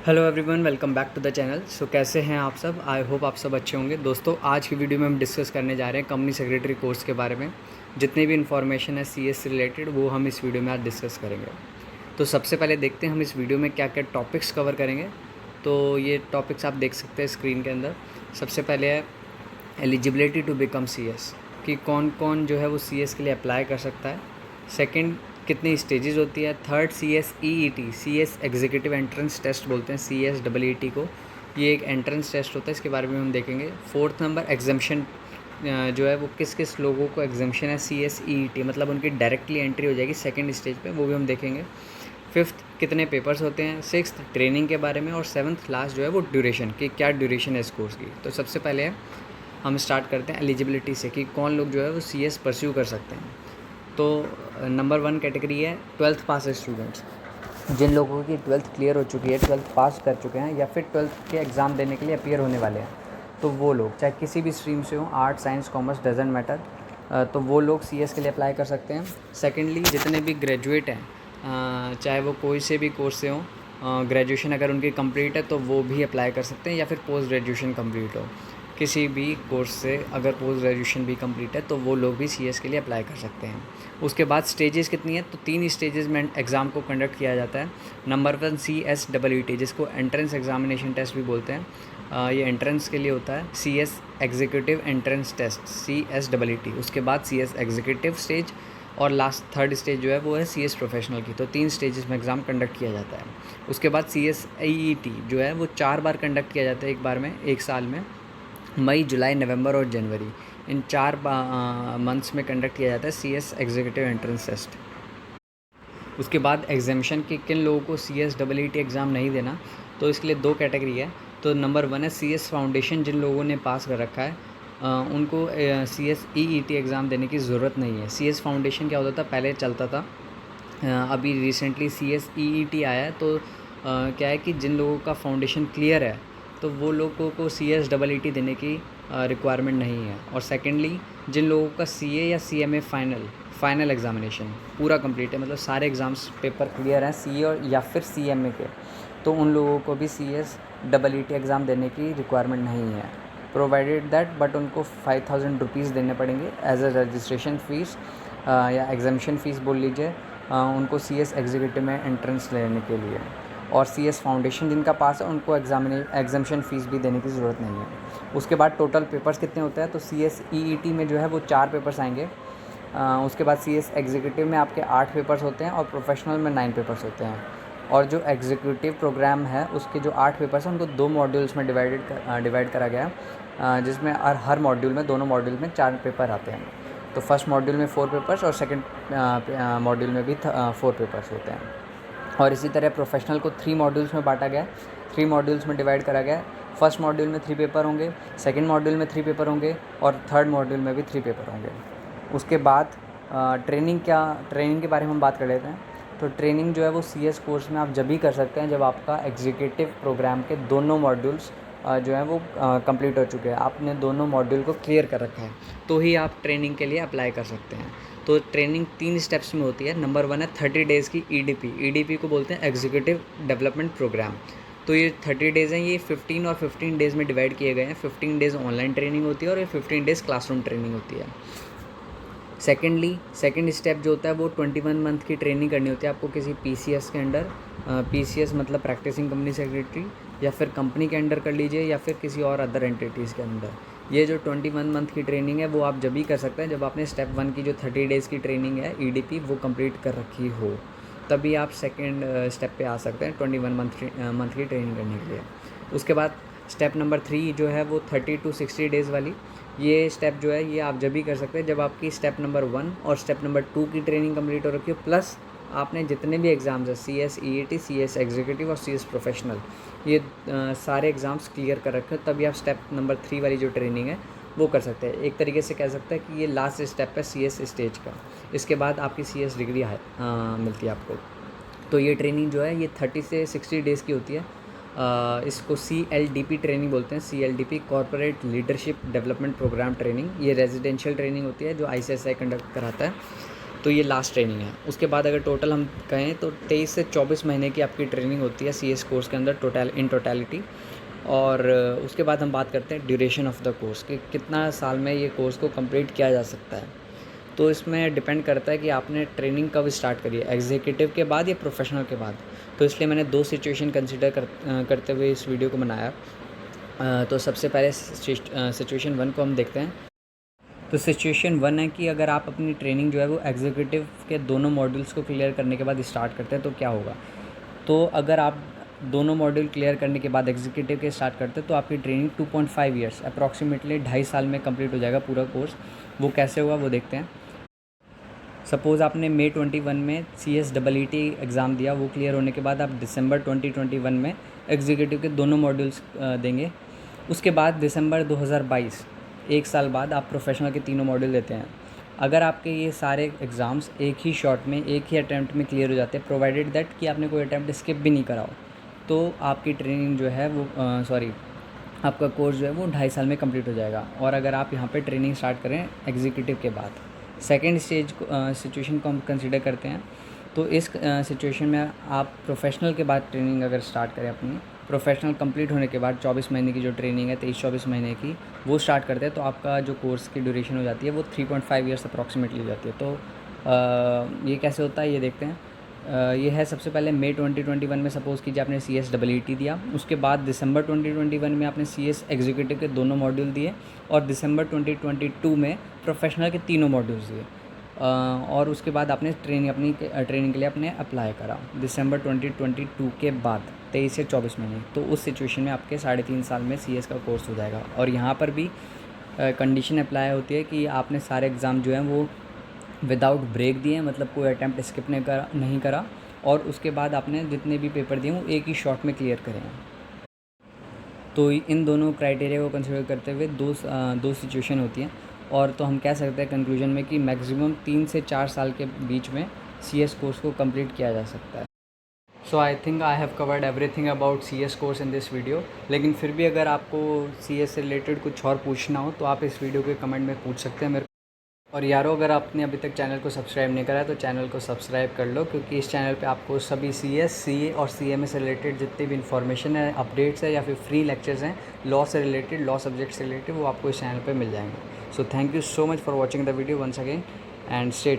Hello everyone, welcome back to the channel. So कैसे हैं आप सब? आई होप आप सब अच्छे होंगे। दोस्तों, आज की वीडियो में हम डिस्कस करने जा रहे हैं कंपनी सेक्रेटरी कोर्स के बारे में। जितनी भी इन्फॉर्मेशन है सीएस से रिलेटेड वो हम इस वीडियो में आज डिस्कस करेंगे। तो सबसे पहले देखते हैं हम इस वीडियो में क्या क्या टॉपिक्स कवर करेंगे। तो ये टॉपिक्स आप देख सकते हैं स्क्रीन के अंदर। सबसे पहले है एलिजिबिलिटी टू बिकम सीएस, कि कौन कौन जो है वो सीएस के लिए अप्लाई कर सकता है। सेकंड, कितनी स्टेजेस होती है। Third, CSEET, CS executive entrance test बोलते हैं CSEET को। ये एक एंट्रेंस टेस्ट होता है, इसके बारे में हम देखेंगे। फोर्थ नंबर, एग्जामिशन जो है वो किस किस लोगों को एग्जामिशन है CSEET, मतलब उनकी डायरेक्टली एंट्री हो जाएगी सेकंड स्टेज पे, वो भी हम देखेंगे। फिफ्थ, कितने पेपर्स होते हैं। सिक्स्थ, ट्रेनिंग के बारे में। और सेवन्थ लास्ट जो है वो ड्यूरेशन, कि क्या ड्यूरेशन है इस कोर्स की। तो सबसे पहले हम स्टार्ट करते हैं एलिजिबिलिटी से, कि कौन लोग जो है वो CS परस्यू कर सकते हैं। तो नंबर 1 कैटेगरी है 12th पास स्टूडेंट्स, जिन लोगों की 12th क्लियर हो चुकी है, 12th पास कर चुके हैं या फिर 12th के एग्ज़ाम देने के लिए अपीयर होने वाले हैं। तो वो लोग चाहे किसी भी स्ट्रीम से हो, art science commerce doesn't matter, तो वो लोग CS के लिए अप्लाई कर सकते हैं। सेकेंडली, जितने भी ग्रेजुएट हैं, चाहे वो कोई से भी कोर्स से हो, ग्रेजुएशन अगर उनकी कंप्लीट है तो वो भी अप्लाई कर सकते हैं, या फिर पोस्ट ग्रेजुएशन कंप्लीट हो किसी भी कोर्स से, अगर पोस्ट ग्रेजुएशन भी कंप्लीट है तो वो लोग भी CS के लिए अप्लाई कर सकते हैं। उसके बाद स्टेजेस कितनी है, तो 3 स्टेजेस में एग्ज़ाम को कंडक्ट किया जाता है। नंबर 1 CSEET, जिसको एंट्रेंस एग्जामिनेशन टेस्ट भी बोलते हैं। ये एंट्रेंस के लिए होता है। CS executive entrance test CSEET। उसके बाद CS एग्जीक्यूटिव स्टेज, और लास्ट थर्ड स्टेज जो है वो है CS प्रोफेशनल की। तो 3 स्टेजेस में एग्ज़ाम कंडक्ट किया जाता है। उसके बाद CSEET जो है वो 4 बार कंडक्ट किया जाता है एक बार में, एक साल में। मई, जुलाई, नवंबर और जनवरी, इन 4 मंथ्स में कंडक्ट किया जाता है CS एग्जीक्यूटिव एंट्रेंस टेस्ट। उसके बाद एग्जामिशन के किन लोगों को CSEET एग्ज़ाम नहीं देना, तो इसके लिए 2 कैटेगरी है। तो नंबर 1 है CS फाउंडेशन, जिन लोगों ने पास कर रखा है उनको CSEET एग्ज़ाम देने की ज़रूरत नहीं है। CS फाउंडेशन क्या होता था, पहले चलता था, अभी रिसेंटली CSEET आया है। तो क्या है कि जिन लोगों का फाउंडेशन क्लियर है तो वो लोगों को CSEET देने की रिक्वायरमेंट नहीं है। और सेकेंडली, जिन लोगों का CA या CMA फाइनल एग्ज़ामिनेशन पूरा कंप्लीट है, मतलब सारे एग्ज़ाम्स पेपर क्लियर हैं CA और या फिर CMA के, तो उन लोगों को भी CSEET एग्ज़ाम देने की रिक्वायरमेंट नहीं है, प्रोवाइडेड दैट, बट उनको 5000 रुपीज़ देने पड़ेंगे एज अ रजिस्ट्रेशन फ़ीस या एग्जामिशन फ़ीस बोल लीजिए, उनको CS एग्जीक्यूटिव में एंट्रेंस लेने के लिए। और CS फाउंडेशन जिनका पास है उनको एग्जामिशन फ़ीस भी देने की ज़रूरत नहीं है। उसके बाद टोटल पेपर्स कितने होते हैं, तो CSEET में जो है वो 4 पेपर्स आएंगे। उसके बाद CS एग्जीक्यूटिव में आपके 8 पेपर्स होते हैं और प्रोफेशनल में 9 पेपर्स होते हैं। और जो एग्जीक्यूटिव प्रोग्राम है उसके जो 8 पेपर्स हैं उनको 2 मॉड्यूल्स में डिवाइड करा गया है, जिसमें हर मॉड्यूल में, दोनों मॉड्यूल में 4 पेपर आते हैं। तो फर्स्ट मॉड्यूल में 4 पेपर्स और सेकंड मॉड्यूल में भी 4 पेपर्स होते हैं। और इसी तरह प्रोफेशनल को 3 मॉड्यूल्स में बांटा गया है, 3 मॉड्यूल्स में डिवाइड करा गया है। फर्स्ट मॉड्यूल में 3 पेपर होंगे, सेकंड मॉड्यूल में 3 पेपर होंगे और थर्ड मॉड्यूल में भी 3 पेपर होंगे। उसके बाद ट्रेनिंग के बारे में हम बात कर लेते हैं। तो ट्रेनिंग जो है वो CS कोर्स में आप जब भी कर सकते हैं जब आपका एग्जीक्यूटिव प्रोग्राम के दोनों मॉड्यूल्स जो है वो कंप्लीट हो चुके हैं, आपने दोनों मॉड्यूल को क्लियर कर रखा है, तो ही आप ट्रेनिंग के लिए अप्लाई कर सकते हैं। तो ट्रेनिंग 3 स्टेप्स में होती है। नंबर 1 है 30 डेज़ की EDP को बोलते हैं एग्जीक्यूटिव डेवलपमेंट प्रोग्राम। तो ये 30 डेज़ हैं, ये 15 और 15 डेज़ में डिवाइड किए गए हैं। 15 डेज़ ऑनलाइन ट्रेनिंग होती है और ये 15 डेज़ क्लासरूम ट्रेनिंग होती है। सेकेंड स्टेप जो होता है वो 21 मंथ की ट्रेनिंग करनी होती है आपको किसी PCS के अंडर। PCS मतलब प्रैक्टिसिंग कंपनी सेक्रेटरी, या फिर कंपनी के अंडर कर लीजिए या फिर किसी और अदर एंटिटीज़ के अंडर। ये जो 21 मंथ की ट्रेनिंग है वो आप जब भी कर सकते हैं जब आपने स्टेप 1 की जो 30 डेज़ की ट्रेनिंग है EDP वो कंप्लीट कर रखी हो, तभी आप सेकेंड स्टेप पे आ सकते हैं 21 मंथ की ट्रेनिंग करने के लिए। उसके बाद स्टेप नंबर 3 जो है वो 30 to 60 डेज़ वाली, ये स्टेप जो है ये आप जब भी कर सकते हैं जब आपकी स्टेप नंबर 1 और स्टेप नंबर 2 की ट्रेनिंग कंप्लीट हो रखी हो, प्लस आपने जितने भी एग्ज़ाम्स हैं CSEET, CS एग्जीक्यूटिव और CS प्रोफेशनल, ये सारे एग्ज़ाम्स क्लियर कर रखे हो, तभी आप स्टेप नंबर 3 वाली जो ट्रेनिंग है वो कर सकते हैं। एक तरीके से कह सकते हैं कि ये लास्ट स्टेप है CS स्टेज का। इसके बाद आपकी CS डिग्री मिलती है आपको। तो ये ट्रेनिंग जो है ये 30 से 60 डेज़ की होती है। इसको CLDP ट्रेनिंग बोलते हैं। CLDP corporate leadership development programme training, ये रेजिडेंशियल ट्रेनिंग होती है जो ICSI कंडक्ट कराता है। तो ये लास्ट ट्रेनिंग है। उसके बाद अगर टोटल हम कहें तो 23 से 24 महीने की आपकी ट्रेनिंग होती है CS कोर्स के अंदर इन टोटलिटी। और उसके बाद हम बात करते हैं ड्यूरेशन ऑफ द कोर्स कि कितना साल में ये कोर्स को कंप्लीट किया जा सकता है। तो इसमें डिपेंड करता है कि आपने ट्रेनिंग कब स्टार्ट करी है, एग्जीक्यूटिव के बाद या प्रोफेशनल के बाद। तो इसलिए मैंने 2 सिचुएशन कंसिडर करते हुए इस वीडियो को बनाया। तो सबसे पहले सिचुएशन 1 को हम देखते हैं। तो सिचुएशन 1 है कि अगर आप अपनी ट्रेनिंग जो है वो एग्जीक्यूटिव के दोनों मॉड्यूल्स को क्लियर करने के बाद स्टार्ट करते हैं तो क्या होगा। तो अगर आप दोनों मॉड्यूल क्लियर करने के बाद एग्जीक्यूटिव के स्टार्ट करते हैं तो आपकी ट्रेनिंग 2.5 ईयर्स अप्रॉक्सीमेटली 2.5 साल में कंप्लीट हो जाएगा पूरा कोर्स। वो कैसे हुआ वो देखते हैं। सपोज़ आपने मई 21 में CSEET एग्ज़ाम दिया, वो क्लियर होने के बाद आप दिसंबर 2021 में एग्जीक्यूटिव के दोनों मॉड्यूल्स देंगे। उसके बाद दिसंबर 2022 1 साल बाद आप प्रोफेशनल के तीनों मॉड्यूल देते हैं। अगर आपके ये सारे एग्ज़ाम्स एक ही शॉट में एक ही अटैम्प्ट में क्लियर हो जाते हैं, प्रोवाइडेड दैट कि आपने कोई अटैम्प्ट स्किप भी नहीं करा हो, तो आपकी ट्रेनिंग जो है वो आपका कोर्स जो है वो 2.5 साल में कंप्लीट हो जाएगा। और अगर आप यहाँ पे ट्रेनिंग स्टार्ट करें एग्जीक्यूटिव के बाद, सेकेंड सिचुएशन को हम कंसिडर करते हैं। तो इस सिचुएशन में आप प्रोफेशनल के बाद ट्रेनिंग अगर स्टार्ट करें, अपनी प्रोफेशनल कंप्लीट होने के बाद 24 महीने की जो ट्रेनिंग है, 23-24 महीने की, वो स्टार्ट करते हैं, तो आपका जो कोर्स की ड्यूरेशन हो जाती है वो 3.5 ईयर्स अप्रॉक्सीमेटली हो जाती है। तो ये कैसे होता है ये देखते हैं। ये है सबसे पहले मई 2021 में सपोज़ कीजिए आपने CSEET दिया। उसके बाद दिसंबर 2021 में आपने CS एग्जीक्यूटिव के दोनों मॉड्यूल दिए और दिसंबर 2022 में प्रोफेशनल के तीनों मॉड्यूल्स दिए। और उसके बाद आपने अपनी ट्रेनिंग के लिए आपने अप्लाई करा दिसंबर 2022 के बाद 23 से 24 महीने। तो उस सिचुएशन में आपके 3.5 साल में CS का कोर्स हो जाएगा। और यहाँ पर भी कंडीशन अप्लाई होती है कि आपने सारे एग्ज़ाम जो हैं वो विदाउट ब्रेक दिए, मतलब कोई अटैम्प्ट स्किप नहीं करा और उसके बाद आपने जितने भी पेपर दिए वो एक ही शॉट में क्लियर करें। तो इन दोनों क्राइटेरिया को कंसिडर करते हुए दो सिचुएशन होती हैं। और तो हम कह सकते हैं कंक्लूजन में कि मैक्सिमम 3 से 4 साल के बीच में CS कोर्स को कंप्लीट किया जा सकता है। So I think I have covered everything about CS course in this video. लेकिन फिर भी अगर आपको CS से रिलेटेड कुछ और पूछना हो तो आप इस वीडियो के कमेंट में पूछ सकते हैं मेरे। और यारो, अगर आपने अभी तक चैनल को सब्सक्राइब नहीं करा है तो चैनल को सब्सक्राइब कर लो, क्योंकि इस चैनल पे आपको सभी CS, CA और CMA से रिलेटेड जितनी भी इन्फॉर्मेशन है, अपडेट्स है या फिर फ्री लेक्चर्स हैं लॉ से रिलेटेड, लॉ सब्जेक्ट से रिलेटेड, वो आपको इस चैनल पे मिल जाएंगे। So thank you so much for watching the video once again and stay